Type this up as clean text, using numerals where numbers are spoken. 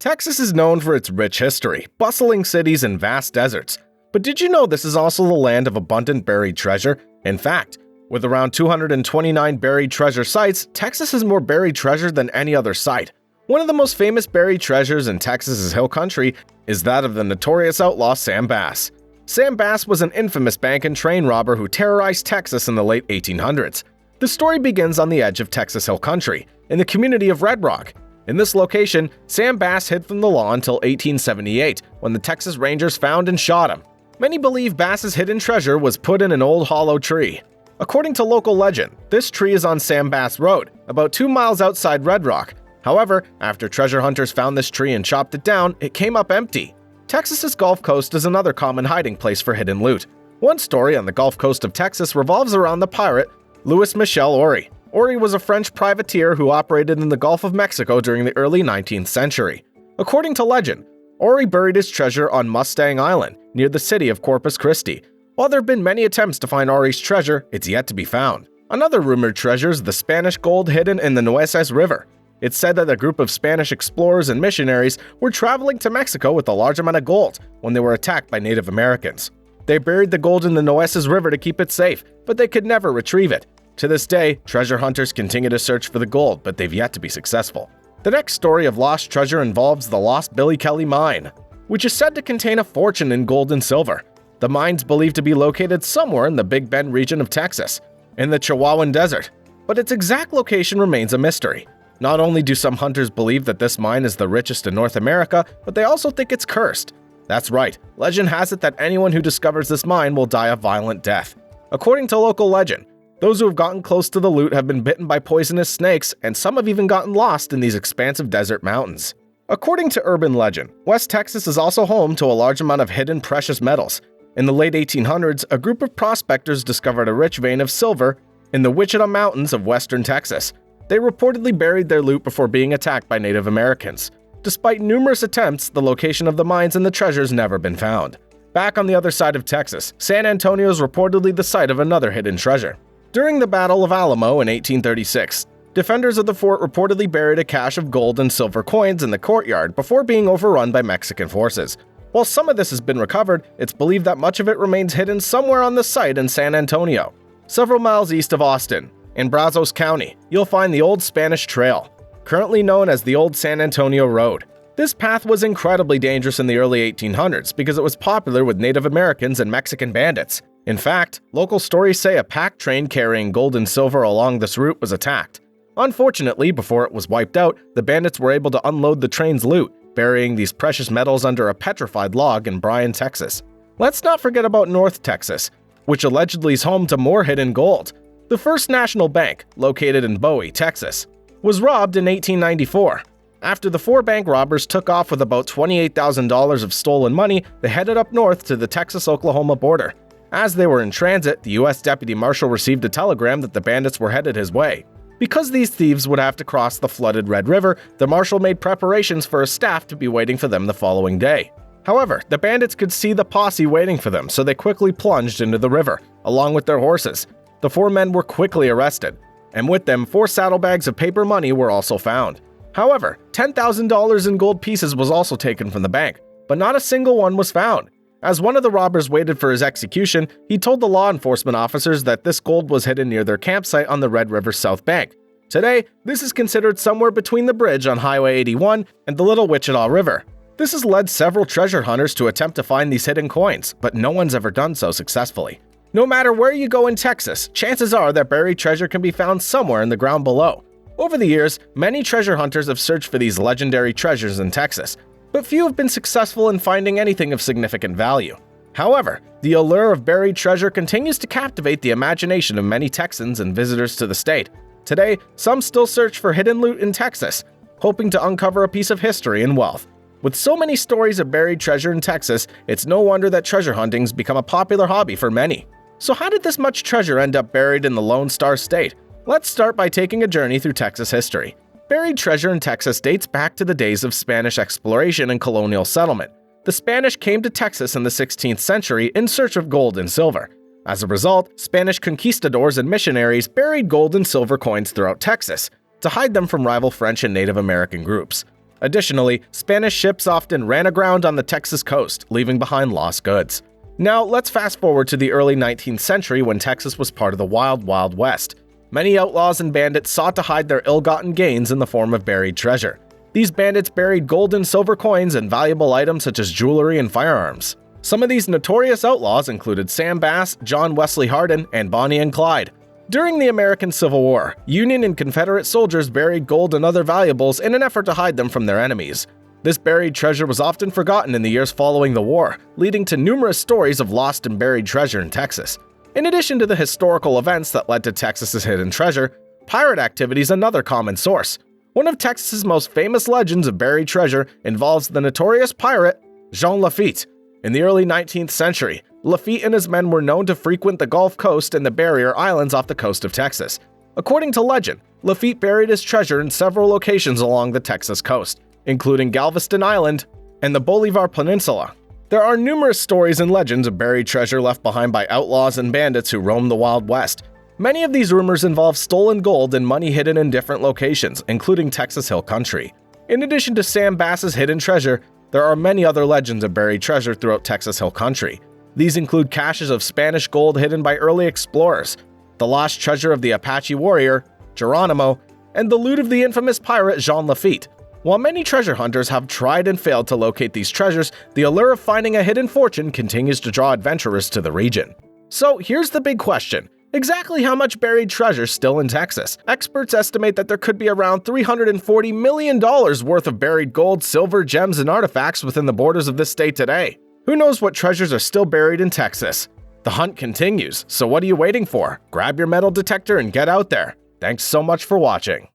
Texas is known for its rich history, bustling cities, and vast deserts. But did you know this is also the land of abundant buried treasure? In fact, with around 229 buried treasure sites, Texas has more buried treasure than any other site. One of the most famous buried treasures in Texas's hill country is that of the notorious outlaw Sam Bass. Sam Bass was an infamous bank and train robber who terrorized Texas in the late 1800s. The story begins on the edge of Texas Hill Country, in the community of Red Rock. In this location, Sam Bass hid from the law until 1878, when the Texas Rangers found and shot him. Many believe Bass's hidden treasure was put in an old hollow tree. According to local legend, this tree is on Sam Bass Road, about 2 miles outside Red Rock. However, after treasure hunters found this tree and chopped it down, it came up empty. Texas's Gulf Coast is another common hiding place for hidden loot. One story on the Gulf Coast of Texas revolves around the pirate Louis Michel Ory. Ory was a French privateer who operated in the Gulf of Mexico during the early 19th century. According to legend, Ory buried his treasure on Mustang Island, near the city of Corpus Christi. While there have been many attempts to find Ory's treasure, it's yet to be found. Another rumored treasure is the Spanish gold hidden in the Nueces River. It's said that a group of Spanish explorers and missionaries were traveling to Mexico with a large amount of gold when they were attacked by Native Americans. They buried the gold in the Nueces River to keep it safe, but they could never retrieve it. To this day, treasure hunters continue to search for the gold, but they've yet to be successful. The next story of lost treasure involves the Lost Billy Kelly Mine, which is said to contain a fortune in gold and silver. The mine's believed to be located somewhere in the Big Bend region of Texas, in the Chihuahuan Desert, but its exact location remains a mystery. Not only do some hunters believe that this mine is the richest in North America, but they also think it's cursed. That's right, legend has it that anyone who discovers this mine will die a violent death. According to local legend, those who have gotten close to the loot have been bitten by poisonous snakes, and some have even gotten lost in these expansive desert mountains. According to urban legend, West Texas is also home to a large amount of hidden precious metals. In the late 1800s, a group of prospectors discovered a rich vein of silver in the Wichita Mountains of western Texas. They reportedly buried their loot before being attacked by Native Americans. Despite numerous attempts, the location of the mines and the treasures never been found. Back on the other side of Texas, San Antonio is reportedly the site of another hidden treasure. During the Battle of Alamo in 1836, defenders of the fort reportedly buried a cache of gold and silver coins in the courtyard before being overrun by Mexican forces. While some of this has been recovered, it's believed that much of it remains hidden somewhere on the site in San Antonio. Several miles east of Austin, in Brazos County, you'll find the Old Spanish Trail, currently known as the Old San Antonio Road. This path was incredibly dangerous in the early 1800s because it was popular with Native Americans and Mexican bandits. In fact, local stories say a pack train carrying gold and silver along this route was attacked. Unfortunately, before it was wiped out, the bandits were able to unload the train's loot, burying these precious metals under a petrified log in Bryan, Texas. Let's not forget about North Texas, which allegedly is home to more hidden gold. The First National Bank, located in Bowie, Texas, was robbed in 1894. After the 4 bank robbers took off with about $28,000 of stolen money, they headed up north to the Texas-Oklahoma border. As they were in transit, the U.S. Deputy Marshal received a telegram that the bandits were headed his way. Because these thieves would have to cross the flooded Red River, the Marshal made preparations for a staff to be waiting for them the following day. However, the bandits could see the posse waiting for them, so they quickly plunged into the river, along with their horses. The 4 men were quickly arrested, and with them, 4 saddlebags of paper money were also found. However, $10,000 in gold pieces was also taken from the bank, but not a single one was found. As one of the robbers waited for his execution, he told the law enforcement officers that this gold was hidden near their campsite on the Red River's south bank. Today, this is considered somewhere between the bridge on Highway 81 and the Little Wichita River. This has led several treasure hunters to attempt to find these hidden coins, but no one's ever done so successfully. No matter where you go in Texas, chances are that buried treasure can be found somewhere in the ground below. Over the years, many treasure hunters have searched for these legendary treasures in Texas, but few have been successful in finding anything of significant value. However, the allure of buried treasure continues to captivate the imagination of many Texans and visitors to the state. Today, some still search for hidden loot in Texas, hoping to uncover a piece of history and wealth. With so many stories of buried treasure in Texas, it's no wonder that treasure hunting's become a popular hobby for many. So how did this much treasure end up buried in the Lone Star State? Let's start by taking a journey through Texas history. Buried treasure in Texas dates back to the days of Spanish exploration and colonial settlement. The Spanish came to Texas in the 16th century in search of gold and silver. As a result, Spanish conquistadors and missionaries buried gold and silver coins throughout Texas to hide them from rival French and Native American groups. Additionally, Spanish ships often ran aground on the Texas coast, leaving behind lost goods. Now, let's fast forward to the early 19th century when Texas was part of the Wild Wild West. Many outlaws and bandits sought to hide their ill-gotten gains in the form of buried treasure. These bandits buried gold and silver coins and valuable items such as jewelry and firearms. Some of these notorious outlaws included Sam Bass, John Wesley Hardin, and Bonnie and Clyde. During the American Civil War, Union and Confederate soldiers buried gold and other valuables in an effort to hide them from their enemies. This buried treasure was often forgotten in the years following the war, leading to numerous stories of lost and buried treasure in Texas. In addition to the historical events that led to Texas's hidden treasure, pirate activity is another common source. One of Texas's most famous legends of buried treasure involves the notorious pirate Jean Lafitte. In the early 19th century, Lafitte and his men were known to frequent the Gulf Coast and the Barrier Islands off the coast of Texas. According to legend, Lafitte buried his treasure in several locations along the Texas coast, including Galveston Island and the Bolivar Peninsula. There are numerous stories and legends of buried treasure left behind by outlaws and bandits who roam the Wild West. Many of these rumors involve stolen gold and money hidden in different locations, including Texas Hill Country. In addition to Sam Bass's hidden treasure, there are many other legends of buried treasure throughout Texas Hill Country. These include caches of Spanish gold hidden by early explorers, the lost treasure of the Apache warrior, Geronimo, and the loot of the infamous pirate Jean Lafitte. While many treasure hunters have tried and failed to locate these treasures, the allure of finding a hidden fortune continues to draw adventurers to the region. So here's the big question. Exactly how much buried treasure is still in Texas? Experts estimate that there could be around $340 million worth of buried gold, silver, gems, and artifacts within the borders of this state today. Who knows what treasures are still buried in Texas? The hunt continues, so what are you waiting for? Grab your metal detector and get out there. Thanks so much for watching.